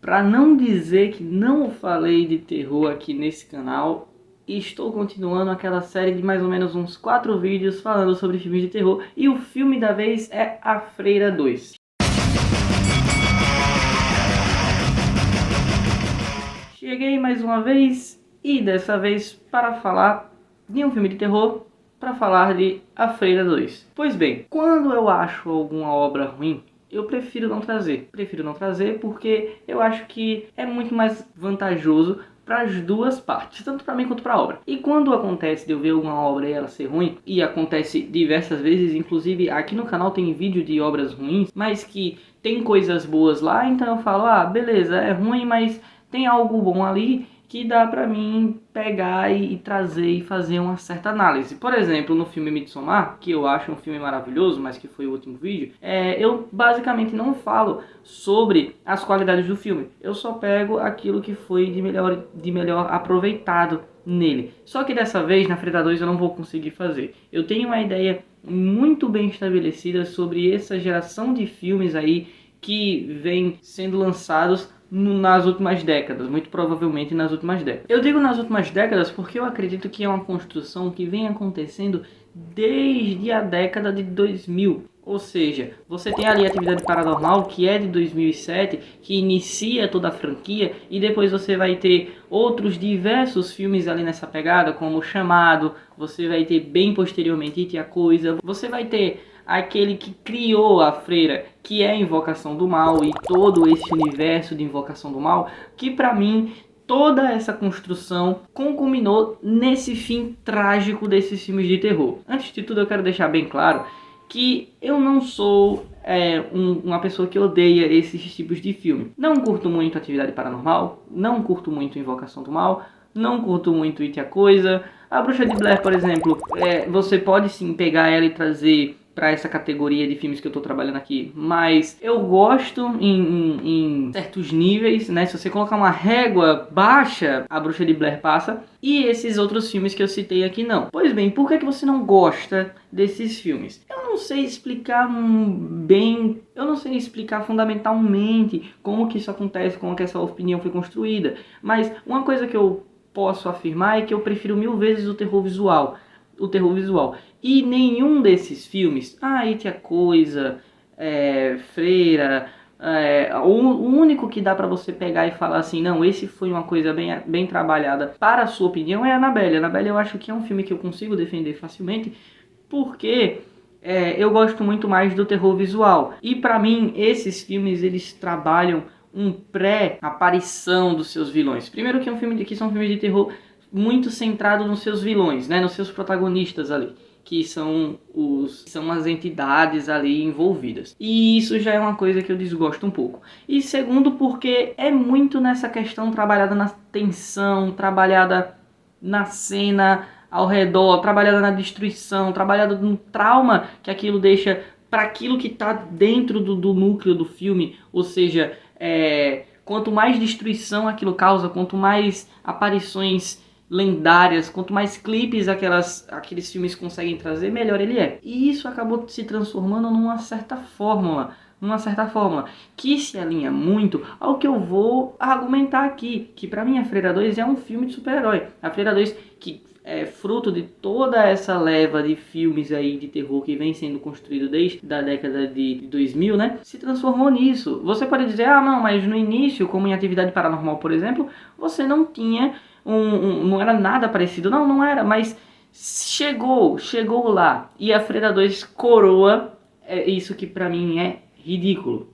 Para não dizer que não falei de terror aqui nesse canal, estou continuando aquela série de mais ou menos uns 4 vídeos falando sobre filmes de terror. E o filme da vez é A Freira 2. Cheguei mais uma vez e dessa vez para falar de um filme de terror, para falar de A Freira 2. Pois bem, quando eu acho alguma obra ruim, eu prefiro não trazer. Prefiro não trazer porque eu acho que é muito mais vantajoso para as duas partes, tanto para mim quanto para a obra. E quando acontece de eu ver alguma obra e ela ser ruim, e acontece diversas vezes, inclusive aqui no canal tem vídeo de obras ruins, mas que tem coisas boas lá, então eu falo, ah, beleza, é ruim, mas tem algo bom ali que dá pra mim pegar e trazer e fazer uma certa análise. Por exemplo, no filme Midsommar, que eu acho um filme maravilhoso, mas que foi o último vídeo, eu basicamente não falo sobre as qualidades do filme. Eu só pego aquilo que foi de melhor aproveitado nele. Só que dessa vez, na Freira 2, eu não vou conseguir fazer. Eu tenho uma ideia muito bem estabelecida sobre essa geração de filmes aí que vem sendo lançados nas últimas décadas, muito provavelmente nas últimas décadas. Eu digo nas últimas décadas porque eu acredito que é uma construção que vem acontecendo desde a década de 2000. Ou seja, você tem ali a Atividade Paranormal, que é de 2007, que inicia toda a franquia, e depois você vai ter outros diversos filmes ali nessa pegada, como O Chamado, você vai ter bem posteriormente It e a Coisa, você vai ter aquele que criou a Freira, que é a Invocação do Mal, e todo esse universo de Invocação do Mal, que pra mim toda essa construção conculminou nesse fim trágico desses filmes de terror. Antes de tudo, eu quero deixar bem claro que eu não sou uma pessoa que odeia esses tipos de filme. Não curto muito Atividade Paranormal, não curto muito Invocação do Mal, não curto muito It e a Coisa. A Bruxa de Blair, por exemplo, você pode sim pegar ela e trazer para essa categoria de filmes que eu tô trabalhando aqui, mas eu gosto em certos níveis, né? Se você colocar uma régua baixa, A Bruxa de Blair passa, e esses outros filmes que eu citei aqui não. Pois bem, por que você não gosta desses filmes? Eu não sei explicar bem, eu não sei explicar fundamentalmente como que isso acontece, como que essa opinião foi construída, mas uma coisa que eu posso afirmar é que eu prefiro 1000 vezes o terror visual. E nenhum desses filmes, It e a Coisa, Freira, o único que dá pra você pegar e falar assim, não, esse foi uma coisa bem trabalhada para a sua opinião, é Annabelle. Annabelle eu acho que é um filme que eu consigo defender facilmente, porque eu gosto muito mais do terror visual. E pra mim, esses filmes, eles trabalham um pré-aparição dos seus vilões. Primeiro que são filmes de terror muito centrado nos seus vilões, né, nos seus protagonistas ali, que são as entidades ali envolvidas. E isso já é uma coisa que eu desgosto um pouco. E segundo, porque é muito nessa questão trabalhada na tensão, trabalhada na cena ao redor, trabalhada na destruição, trabalhada no trauma que aquilo deixa para aquilo que está dentro do núcleo do filme. Ou seja, quanto mais destruição aquilo causa, quanto mais aparições lendárias, quanto mais clipes aqueles filmes conseguem trazer, melhor ele é. E isso acabou se transformando numa certa fórmula que se alinha muito ao que eu vou argumentar aqui, que pra mim a Freira 2 é um filme de super-herói. A Freira 2, que é fruto de toda essa leva de filmes aí de terror que vem sendo construído desde a década de 2000, né, se transformou nisso. Você pode dizer, não, mas no início, como em Atividade Paranormal, por exemplo, você não tinha não era nada parecido, não era, mas chegou lá, e a Freira 2 coroa isso que pra mim é ridículo,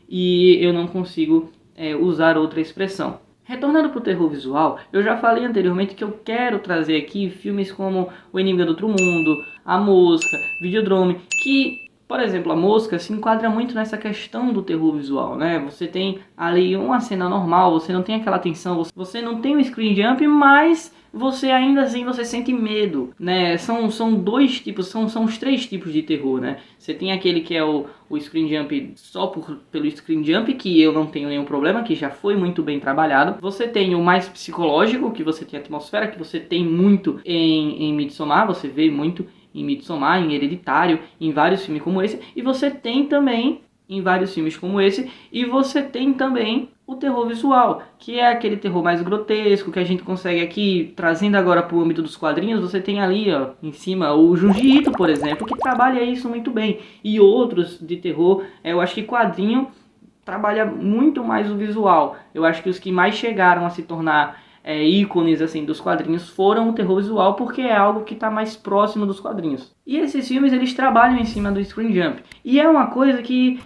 e eu não consigo usar outra expressão. Retornando pro terror visual, eu já falei anteriormente que eu quero trazer aqui filmes como O Enigma do Outro Mundo, A Mosca, Videodrome, que, por exemplo, A Mosca se enquadra muito nessa questão do terror visual, né? Você tem ali uma cena normal, você não tem aquela tensão, você não tem o screen jump, mas você ainda assim você sente medo, né? São dois tipos, são os 3 tipos de terror, né? Você tem aquele que é o screen jump só pelo screen jump, que eu não tenho nenhum problema, que já foi muito bem trabalhado. Você tem o mais psicológico, que você tem a atmosfera, que você tem muito em Midsommar, você vê muito em Midsommar, em Hereditário, em vários filmes como esse. E você tem também em vários filmes como esse, e você tem também o terror visual, que é aquele terror mais grotesco que a gente consegue aqui, trazendo agora para o âmbito dos quadrinhos. Você tem ali, ó, em cima o Junji Ito, por exemplo, que trabalha isso muito bem, e outros de terror. Eu acho que quadrinho trabalha muito mais o visual. Eu acho que os que mais chegaram a se tornar ícones assim dos quadrinhos foram o terror visual, porque é algo que está mais próximo dos quadrinhos. E esses filmes, eles trabalham em cima do screen jump, e é uma coisa que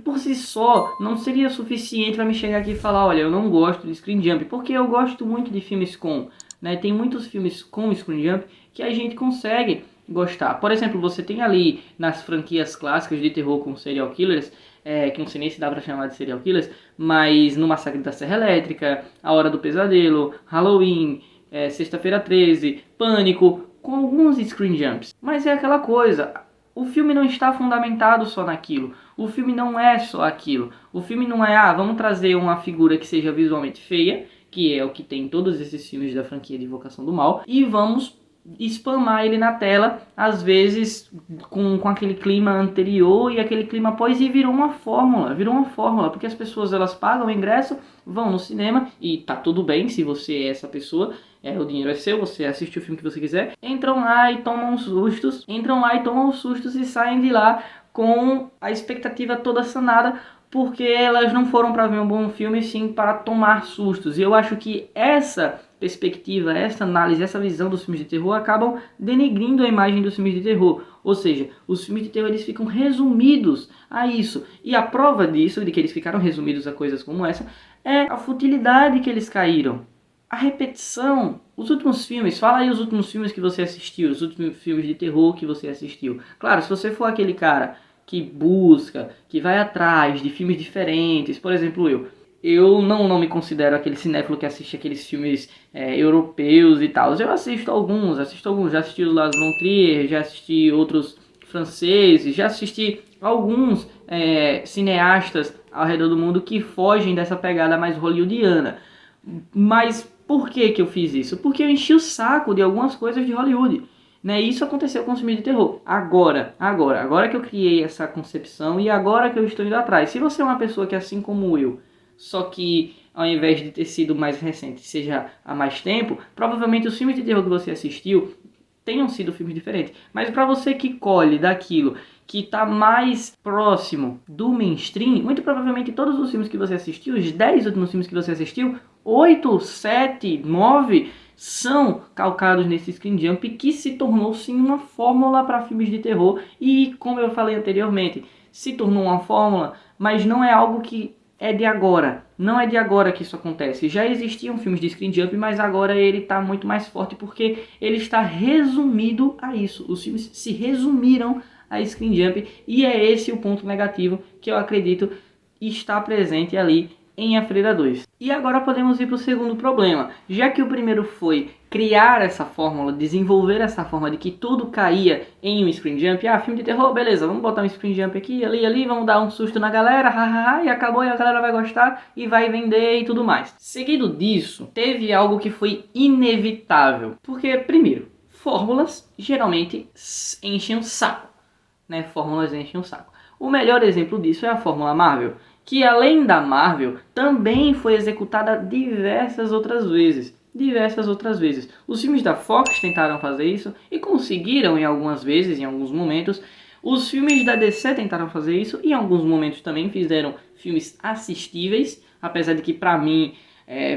por si só não seria suficiente para me chegar aqui e falar, olha, eu não gosto de screen jump, porque eu gosto muito de filmes com, né, tem muitos filmes com screen jump que a gente consegue gostar. Por exemplo, você tem ali nas franquias clássicas de terror com serial killers, que não sei nem se dá pra chamar de serial killers, mas no Massacre da Serra Elétrica, A Hora do Pesadelo, Halloween, Sexta-feira 13, Pânico, com alguns screen jumps. Mas é aquela coisa, o filme não está fundamentado só naquilo, o filme não é só aquilo, o filme não é, vamos trazer uma figura que seja visualmente feia, que é o que tem em todos esses filmes da franquia de Invocação do Mal, e vamos spamar ele na tela, às vezes com aquele clima anterior e aquele clima após, e virou uma fórmula, porque as pessoas, elas pagam o ingresso, vão no cinema, e tá tudo bem se você é essa pessoa, o dinheiro é seu, você assiste o filme que você quiser, entram lá e tomam sustos, e saem de lá com a expectativa toda sanada, porque elas não foram para ver um bom filme, sim para tomar sustos. E eu acho que essa perspectiva, essa análise, essa visão dos filmes de terror acabam denegrindo a imagem dos filmes de terror. Ou seja, os filmes de terror, eles ficam resumidos a isso. E a prova disso, de que eles ficaram resumidos a coisas como essa, é a futilidade que eles caíram. A repetição. Os últimos filmes, fala aí os últimos filmes que você assistiu, os últimos filmes de terror que você assistiu. Claro, se você for aquele cara que busca, que vai atrás de filmes diferentes, por exemplo, eu não me considero aquele cinéfilo que assiste aqueles filmes europeus e tal. Eu assisto alguns, já assisti o Lars von Trier, já assisti outros franceses, já assisti alguns cineastas ao redor do mundo que fogem dessa pegada mais hollywoodiana. Mas por que eu fiz isso? Porque eu enchi o saco de algumas coisas de Hollywood. Né? Isso aconteceu com os filmes de terror. Agora que eu criei essa concepção e agora que eu estou indo atrás. Se você é uma pessoa que, assim como eu, só que ao invés de ter sido mais recente, seja há mais tempo, provavelmente os filmes de terror que você assistiu tenham sido filmes diferentes. Mas para você que colhe daquilo que está mais próximo do mainstream, muito provavelmente todos os filmes que você assistiu, os 10 últimos filmes que você assistiu, 8, 7, 9... são calcados nesse screen jump, que se tornou sim uma fórmula para filmes de terror. E como eu falei anteriormente, se tornou uma fórmula, mas não é algo que é de agora. Não é de agora que isso acontece. Já existiam filmes de screen jump, mas agora ele está muito mais forte porque ele está resumido a isso. Os filmes se resumiram a screen jump, e é esse o ponto negativo que eu acredito está presente ali em A Freira 2. E agora podemos ir para o segundo problema. Já que o primeiro foi criar essa fórmula, desenvolver essa forma de que tudo caía em um screen jump. Filme de terror, beleza, vamos botar um screen jump aqui, ali, vamos dar um susto na galera, hahaha, e acabou, e a galera vai gostar e vai vender e tudo mais. Seguido disso, teve algo que foi inevitável. Porque, primeiro, fórmulas geralmente enchem o saco. Né? Fórmulas enchem o saco. O melhor exemplo disso é a Fórmula Marvel, que além da Marvel, também foi executada diversas outras vezes. Os filmes da Fox tentaram fazer isso e conseguiram em algumas vezes, em alguns momentos. Os filmes da DC tentaram fazer isso e em alguns momentos também fizeram filmes assistíveis, apesar de que pra mim,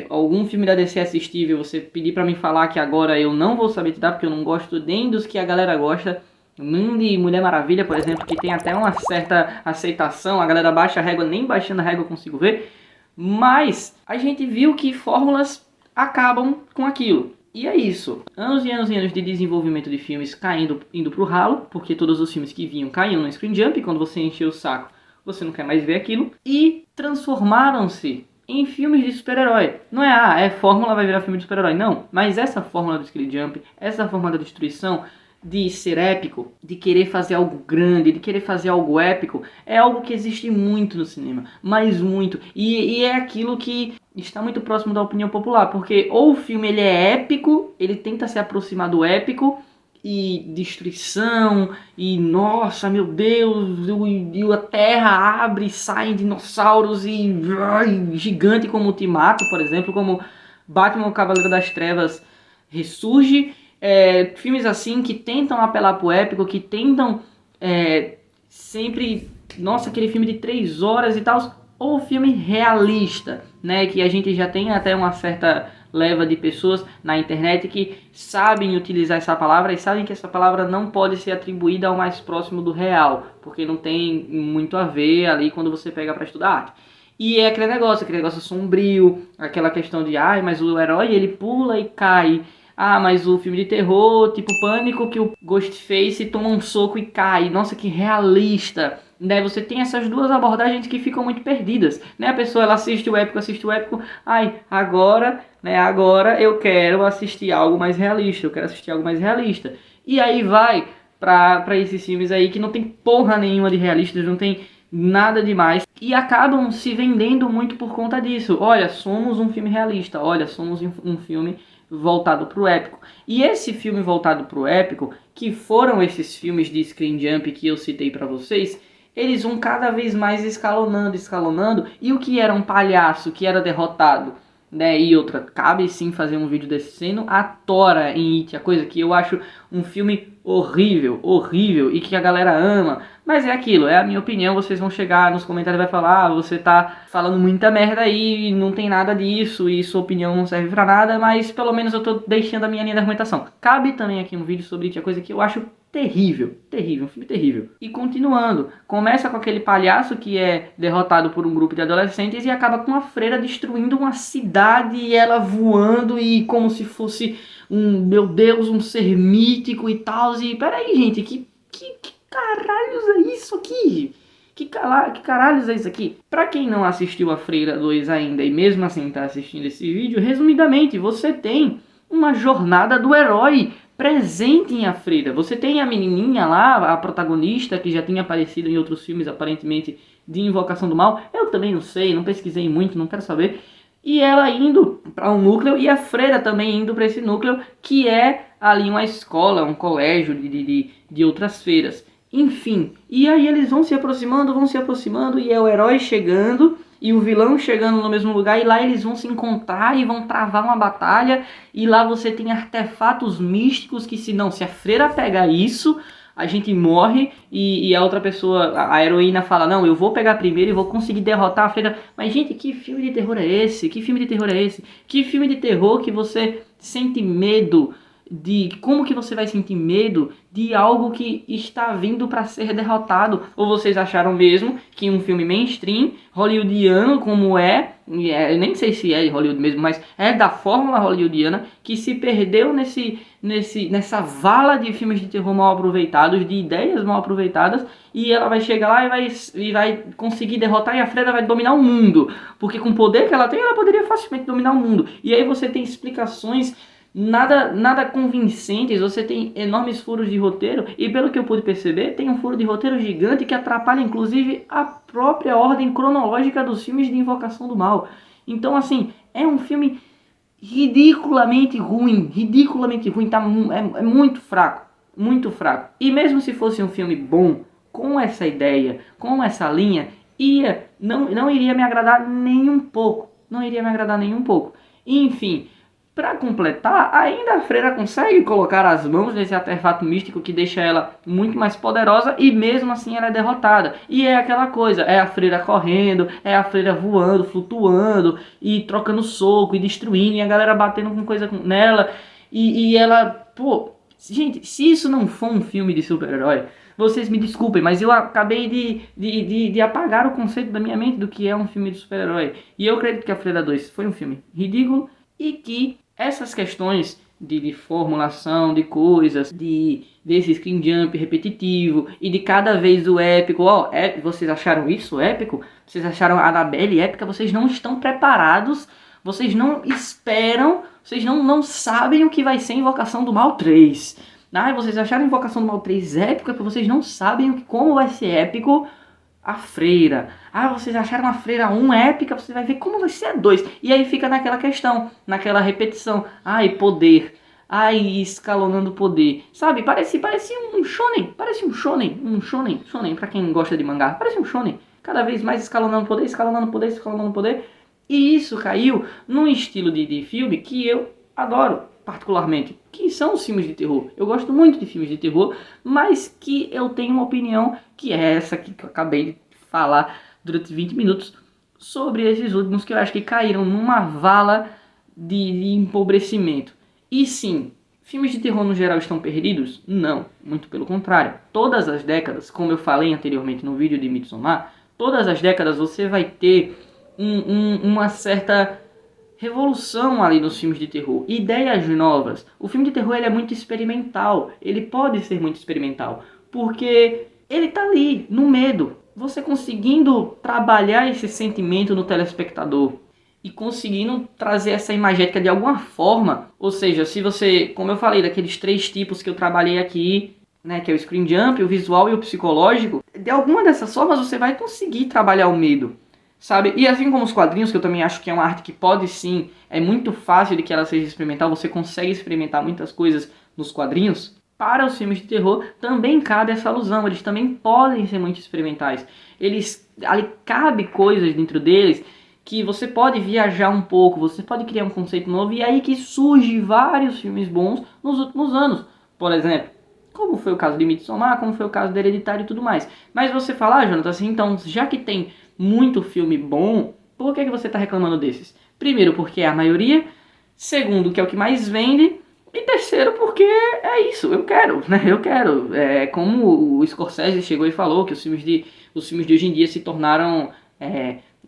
algum filme da DC assistível, você pedir pra mim falar que agora eu não vou saber te dar, porque eu não gosto nem dos que a galera gosta. De Mulher Maravilha, por exemplo, que tem até uma certa aceitação, a galera baixa a régua, nem baixando a régua eu consigo ver, mas a gente viu que fórmulas acabam com aquilo. E é isso, anos e anos e anos de desenvolvimento de filmes indo pro ralo, porque todos os filmes que vinham caíam no screen jump, e quando você encheu o saco, você não quer mais ver aquilo, e transformaram-se em filmes de super-herói. Não é fórmula vai virar filme de super-herói, não, mas essa fórmula do screen jump, essa fórmula da destruição, de ser épico, de querer fazer algo grande, de querer fazer algo épico, é algo que existe muito no cinema, mas muito, e é aquilo que está muito próximo da opinião popular, porque ou o filme ele é épico, ele tenta se aproximar do épico, e destruição, e nossa, meu Deus, e a terra abre e saem dinossauros e gigante como Ultimato, por exemplo, como Batman, o Cavaleiro das Trevas ressurge. Filmes assim que tentam apelar pro épico, que tentam sempre, nossa, aquele filme de 3 horas e tal, ou filme realista, né, que a gente já tem até uma certa leva de pessoas na internet que sabem utilizar essa palavra e sabem que essa palavra não pode ser atribuída ao mais próximo do real, porque não tem muito a ver ali quando você pega para estudar arte. E é aquele negócio sombrio, aquela questão de, ai, mas o herói ele pula e cai. Ah, mas o filme de terror, tipo Pânico, que o Ghostface toma um soco e cai. Nossa, que realista. Né? Você tem essas duas abordagens que ficam muito perdidas. Né? A pessoa ela assiste o épico. Ai, agora eu quero assistir algo mais realista. E aí vai pra esses filmes aí que não tem porra nenhuma de realistas, não tem nada demais. E acabam se vendendo muito por conta disso. Olha, somos um filme realista. Olha, somos um filme voltado pro épico. E esse filme voltado pro épico, que foram esses filmes de Screen Jump que eu citei pra vocês, eles vão cada vez mais escalonando, e o que era um palhaço que era derrotado, né, e outra, cabe sim fazer um vídeo desse sendo a Tora em It, a coisa que eu acho um filme horrível, e que a galera ama, mas é aquilo, é a minha opinião, vocês vão chegar nos comentários e vai falar, você tá falando muita merda aí, não tem nada disso, e sua opinião não serve pra nada, mas pelo menos eu tô deixando a minha linha de argumentação. Cabe também aqui um vídeo sobre It, a coisa que eu acho terrível, um filme terrível. E continuando, começa com aquele palhaço que é derrotado por um grupo de adolescentes e acaba com a freira destruindo uma cidade e ela voando e como se fosse meu Deus, um ser mítico e tal. E peraí, gente, que caralhos é isso aqui? Que caralhos é isso aqui? Pra quem não assistiu a Freira 2 ainda e mesmo assim tá assistindo esse vídeo, resumidamente, você tem uma jornada do herói presente em A Freira. Você tem a menininha lá, a protagonista, que já tinha aparecido em outros filmes, aparentemente, de Invocação do Mal. Eu também não sei, não pesquisei muito, não quero saber. E ela indo para um núcleo, e a Freira também indo para esse núcleo, que é ali uma escola, um colégio de outras feiras. Enfim, e aí eles vão se aproximando, e é o herói chegando e o vilão chegando no mesmo lugar, e lá eles vão se encontrar e vão travar uma batalha, e lá você tem artefatos místicos que se a freira pegar isso, a gente morre, e a outra pessoa, a heroína fala, não, eu vou pegar primeiro e vou conseguir derrotar a freira. Mas gente, que filme de terror é esse? Que filme de terror que você sente medo como que você vai sentir medo de algo que está vindo para ser derrotado? Ou vocês acharam mesmo que um filme mainstream, hollywoodiano como eu nem sei se é de Hollywood mesmo, mas é da fórmula hollywoodiana, que se perdeu nessa vala de filmes de terror mal aproveitados, de ideias mal aproveitadas, e ela vai chegar lá e vai conseguir derrotar, e a Freira vai dominar o mundo, porque com o poder que ela tem, ela poderia facilmente dominar o mundo. E aí você tem explicações nada convincentes, você tem enormes furos de roteiro, e pelo que eu pude perceber, tem um furo de roteiro gigante que atrapalha inclusive a própria ordem cronológica dos filmes de Invocação do Mal. Então assim, é um filme ridiculamente ruim, tá, é muito fraco, E mesmo se fosse um filme bom, com essa ideia, com essa linha, não iria me agradar nem um pouco, Enfim, para completar, ainda a freira consegue colocar as mãos nesse artefato místico que deixa ela muito mais poderosa, e mesmo assim ela é derrotada. E é aquela coisa, é a freira correndo, é a freira voando, flutuando, e trocando soco, e destruindo, e a galera batendo com coisa nela, e ela, pô, gente, se isso não for um filme de super-herói, vocês me desculpem, mas eu acabei de apagar o conceito da minha mente do que é um filme de super-herói. E eu acredito que a Freira 2 foi um filme ridículo, e que essas questões de formulação de coisas, desse screen jump repetitivo, e de cada vez o épico, vocês acharam isso épico? Vocês acharam a Annabelle épica? Vocês não estão preparados, vocês não esperam, vocês não sabem o que vai ser Invocação do Mal 3. Vocês acharam Invocação do Mal 3 épica, porque vocês não sabem como vai ser épico a Freira. Vocês acharam a Freira 1 épica, você vai ver como vai ser a 2. E aí fica naquela questão, naquela repetição. Poder. aí escalonando poder, sabe? Parece um shonen, pra quem gosta de mangá, parece um shonen, cada vez mais escalonando poder, escalonando poder, escalonando poder, e isso caiu num estilo de filme que eu adoro, particularmente, que são os filmes de terror. Eu gosto muito de filmes de terror, mas que eu tenho uma opinião que é essa aqui que eu acabei de falar durante 20 minutos, sobre esses últimos que eu acho que caíram numa vala de empobrecimento. E sim, filmes de terror no geral estão perdidos? Não, muito pelo contrário. Todas as décadas, como eu falei anteriormente no vídeo de Midsommar, todas as décadas você vai ter uma certa revolução ali nos filmes de terror, ideias novas. O filme de terror ele é muito experimental, ele pode ser muito experimental, porque ele tá ali, no medo. Você conseguindo trabalhar esse sentimento no telespectador e conseguindo trazer essa imagética de alguma forma, ou seja, se você, como eu falei, daqueles 3 tipos que eu trabalhei aqui, né, que é o screen jump, o visual e o psicológico, de alguma dessas formas você vai conseguir trabalhar o medo, sabe? E assim como os quadrinhos, que eu também acho que é uma arte que pode sim, é muito fácil de que ela seja experimental, você consegue experimentar muitas coisas nos quadrinhos. Para os filmes de terror também cabe essa alusão, eles também podem ser muito experimentais. Ali cabe coisas dentro deles que você pode viajar um pouco, você pode criar um conceito novo, e aí que surge vários filmes bons nos últimos anos. Por exemplo, como foi o caso de Midsommar, como foi o caso de Hereditário e tudo mais. Mas você fala, Jonathan, assim, então, já que tem muito filme bom, por que você está reclamando desses? Primeiro, porque é a maioria. Segundo, que é o que mais vende. E terceiro, porque é isso, eu quero, né? Eu quero. É, como o Scorsese chegou e falou que os filmes de hoje em dia se tornaram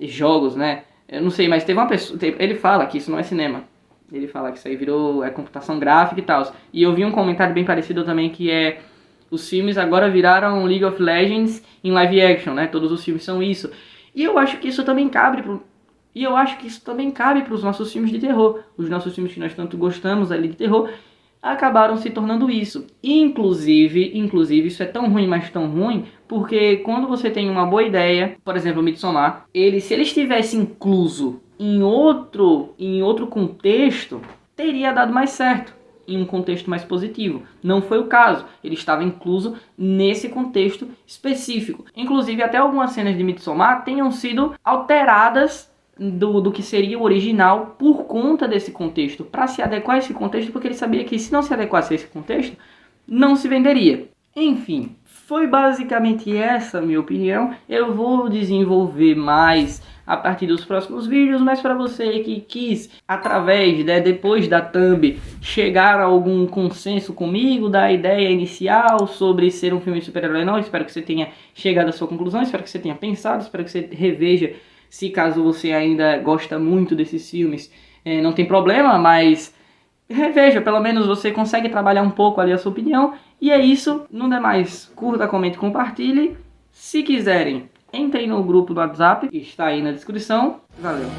jogos, né? Eu não sei, mas teve uma pessoa... Ele fala que isso não é cinema. Ele fala que isso aí virou computação gráfica e tal. E eu vi um comentário bem parecido também, que é... Os filmes agora viraram League of Legends em live action, né? Todos os filmes são isso. E eu acho que isso também cabe para os nossos filmes de terror. Os nossos filmes que nós tanto gostamos ali de terror acabaram se tornando isso. Inclusive, isso é tão ruim, mas tão ruim, porque quando você tem uma boa ideia, por exemplo, o Midsommar, se ele estivesse incluso em outro contexto, teria dado mais certo, em um contexto mais positivo. Não foi o caso. Ele estava incluso nesse contexto específico. Inclusive, até algumas cenas de Midsommar tenham sido alteradas do que seria o original por conta desse contexto, para se adequar a esse contexto, porque ele sabia que se não se adequasse a esse contexto, não se venderia. Enfim, foi basicamente essa a minha opinião. Eu vou desenvolver mais a partir dos próximos vídeos, mas para você que quis, através, depois da thumb, chegar a algum consenso comigo da ideia inicial sobre ser um filme de super-herói, não, espero que você tenha chegado à sua conclusão, espero que você tenha pensado, espero que você reveja, se caso você ainda gosta muito desses filmes, não tem problema, mas reveja, pelo menos você consegue trabalhar um pouco ali a sua opinião. E é isso, não demais, curta, comente, compartilhe. Se quiserem, entrem no grupo do WhatsApp, que está aí na descrição. Valeu!